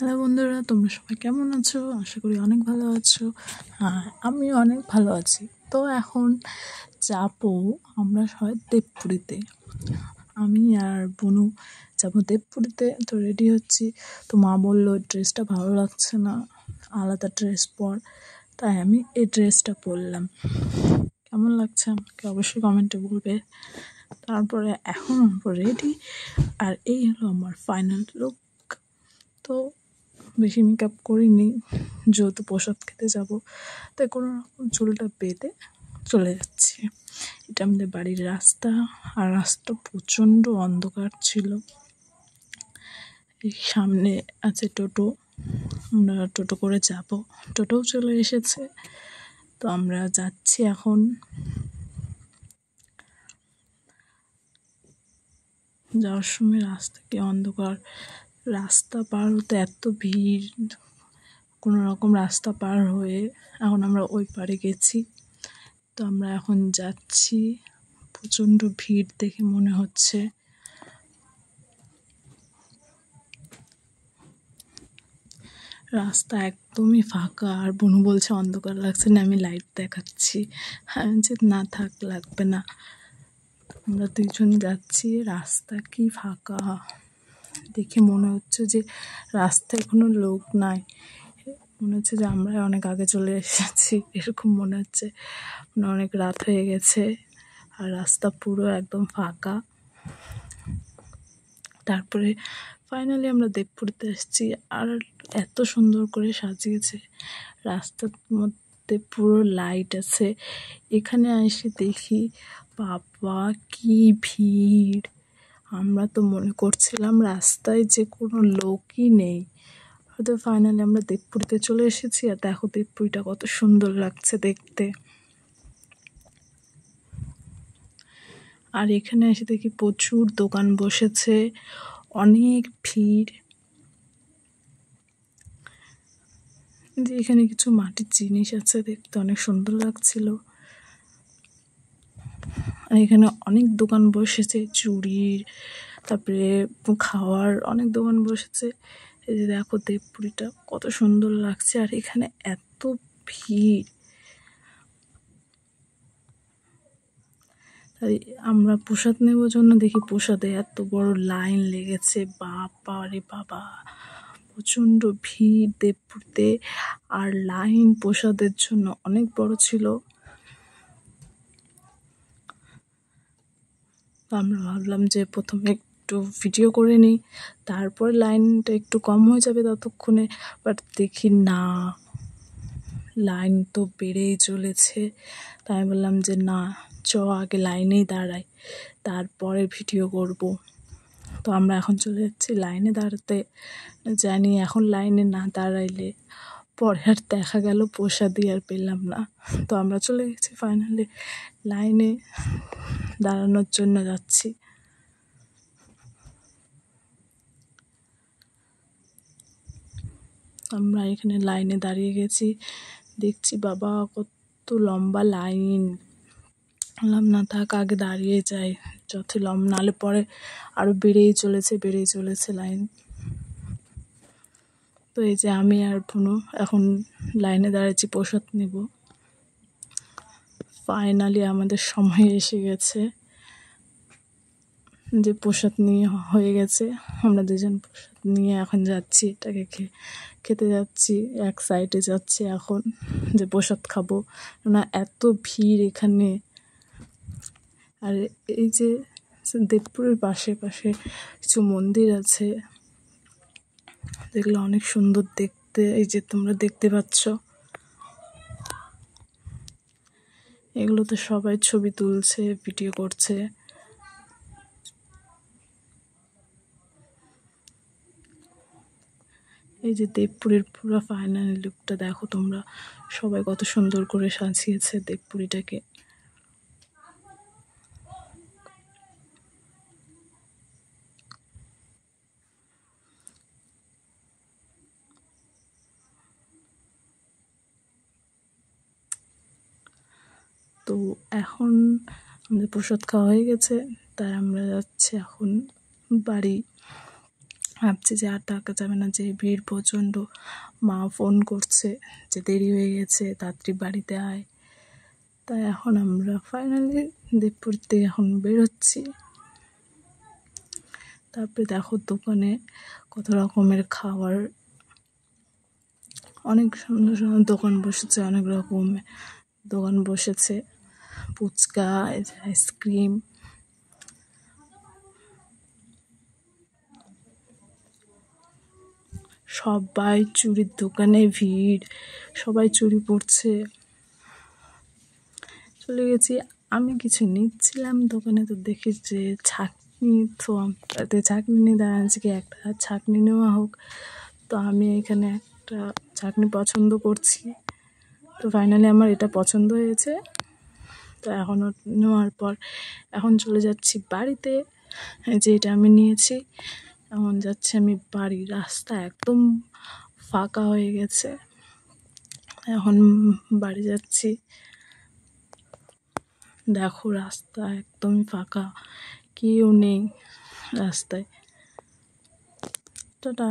Hello বন্ধুরা, তোমরা সবাই কেমন আছো? আশা করি অনেক ভালো আছো। হ্যাঁ, আমি অনেক ভালো আছি। তো এখন যাবো আমরা সবাই দেবপুরীতে। আমি আর বনু যাবো দেবপুরীতে। তো রেডি হচ্ছি। তো মা বললো ড্রেসটা ভালো লাগছে না, আলাদা ড্রেস পর। তাই আমি এই ড্রেসটা পরলাম। কেমন লাগছে আমাকে অবশ্যই কমেন্টে বলবে। তারপরে এখন রেডি, আর এই হলো আমার ফাইনাল লুক। তো বেশি মেকআপ করিনি, যেহেতু প্রসাদ খেতে যাব, তাই কোনো রকম চুলটা বেঁধে চলে যাচ্ছি। এটা আমাদের বাড়ির রাস্তা, আর রাস্তা প্রচণ্ড অন্ধকার ছিল। এই সামনে আছে টোটো, আমরা টোটো করে যাব। টোটোও চলে এসেছে। তো আমরা যাচ্ছি এখন। যাওয়ার সময় রাস্তা কি অন্ধকার, রাস্তা পার হতে এত ভিড়। কোনো রকম রাস্তা পার হয়ে এখন আমরা ওই পারে গেছি। তো আমরা এখন যাচ্ছি। প্রচণ্ড ভিড় দেখে মনে হচ্ছে। রাস্তা একদমই ফাঁকা, আর বনু বলছে অন্ধকার লাগছে না, আমি লাইট দেখাচ্ছি। আমি যে না থাক, লাগবে না। আমরা দুইজন যাচ্ছি, রাস্তা কি ফাঁকা দেখে মনে হচ্ছে যে রাস্তায় কোনো লোক নাই। মনে হচ্ছে যে আমরা অনেক আগে চলে এসেছি, এরকম মনে হচ্ছে। অনেক রাত হয়ে গেছে, আর রাস্তা পুরো একদম ফাঁকা। তারপরে ফাইনালি আমরা দেবপুরীতে এসেছি, আর এত সুন্দর করে সাজিয়েছে। রাস্তার মধ্যে পুরো লাইট আছে। এখানে এসে দেখি বাবা কি ভিড়! আমরা তো মনে করছিলাম রাস্তায় যে কোনো লোকই নেই। হয়তো ফাইনালি আমরা দেবপুরীতে চলে এসেছি, আর দেখো দেবপুরীটা কত সুন্দর লাগছে দেখতে। আর এখানে এসে দেখি প্রচুর দোকান বসেছে, অনেক ভিড়। যে এখানে কিছু মাটির জিনিস আছে, দেখতে অনেক সুন্দর লাগছিল। আর এখানে অনেক দোকান বসেছে চুড়ির, তারপরে খাওয়ার অনেক দোকান বসেছে। এই যে দেখো দেবপুরীটা কত সুন্দর লাগছে, আর এখানে এত ভিড়। তাই আমরা প্রসাদ নেওয়ার জন্য দেখি প্রসাদে এত বড় লাইন লেগেছে। বাবা রে বাবা, প্রচণ্ড ভিড় দেবপুরীতে। আর লাইন প্রসাদের জন্য অনেক বড় ছিল। আমরা ভাবলাম যে প্রথমে একটু ভিডিও করে নিই, তারপর লাইনটা একটু কম হয়ে যাবে ততক্ষণে। বাট দেখি না, লাইন তো বেড়েই চলেছে। তাই বললাম যে না, আগে লাইনেই দাঁড়াই, তারপরে ভিডিও করব। তো আমরা এখন চলে যাচ্ছি লাইনে দাঁড়াতে। জানি এখন লাইনে না দাঁড়াইলে পরে আর দেখা গেল প্রসাদই আর পেলাম না। তো আমরা চলে গেছি ফাইনালি লাইনে দাঁড়ানোর জন্য যাচ্ছি। আমরা এখানে লাইনে দাঁড়িয়ে গেছি, দেখছি বাবা কত লম্বা লাইন। বললাম না থাক, আগে দাঁড়িয়ে যাই, যত লম্বা, নাহলে পরে আরও বেড়েই চলেছে লাইন। তো এই যে আমি আর বোনু এখন লাইনে দাঁড়িয়েছি প্রসাদ নেব। ফাইনালি আমাদের সময় এসে গেছে, যে প্রসাদ নিয়ে হয়ে গেছে। আমরা দুজন প্রসাদ নিয়ে এখন যাচ্ছি, এটাকে খেতে যাচ্ছি। এক সাইডে যাচ্ছি এখন, যে প্রসাদ খাবো না, এত ভিড় এখানে। আর এই যে দেবপুরের পাশে কিছু মন্দির আছে, যেগুলো অনেক সুন্দর দেখতে। এই যে তোমরা দেখতে পাচ্ছ, এগুলোতে সবাই ছবি তুলছে, ভিডিও করছে। এই যে দেবপুরীর পুরো ফাইনাল লুকটা দেখো তোমরা, সবাই কত সুন্দর করে সাজিয়েছে দেবপুরীটাকে। তো এখন আমাদের প্রসাদ খাওয়া হয়ে গেছে, তাই আমরা যাচ্ছি এখন বাড়ি। ভাবছি যে আর থাকা যাবে না, যে ভিড় প্রচণ্ড। মা ফোন করছে যে দেরি হয়ে গেছে, তাড়াতাড়ি বাড়িতে আয়। তাই এখন আমরা ফাইনালি দেবপুর থেকে এখন বেরোচ্ছি। তারপরে দেখো দোকানে কত রকমের খাবার, অনেক সুন্দর সুন্দর দোকান বসেছে, অনেক রকম দোকান বসেছে, ফুচকা, আইসক্রিম। সবাই চুড়ির দোকানে ভিড়, সবাই চুড়ি পরছে। চলে গেছি, আমি কিছু নিচ্ছিলাম দোকানে, তো দেখি যে ছাঁকনি, তো তাতে ছাঁকনি নিয়ে দাঁড়াচ্ছি কি একটা ছাঁকনি নেওয়া হোক। তো আমি এখানে একটা ছাঁকনি পছন্দ করছি, তো ফাইনালি আমার এটা পছন্দ হয়েছে। তো এখন নেওয়ার পর এখন চলে যাচ্ছি বাড়িতে, যে এটা আমি নিয়েছি। এখন যাচ্ছি আমি বাড়ি, রাস্তা একদম ফাঁকা হয়ে গেছে, এখন বাড়ি যাচ্ছি। দেখো রাস্তা একদমই ফাঁকা, কেউ নেই রাস্তায়। টাটা।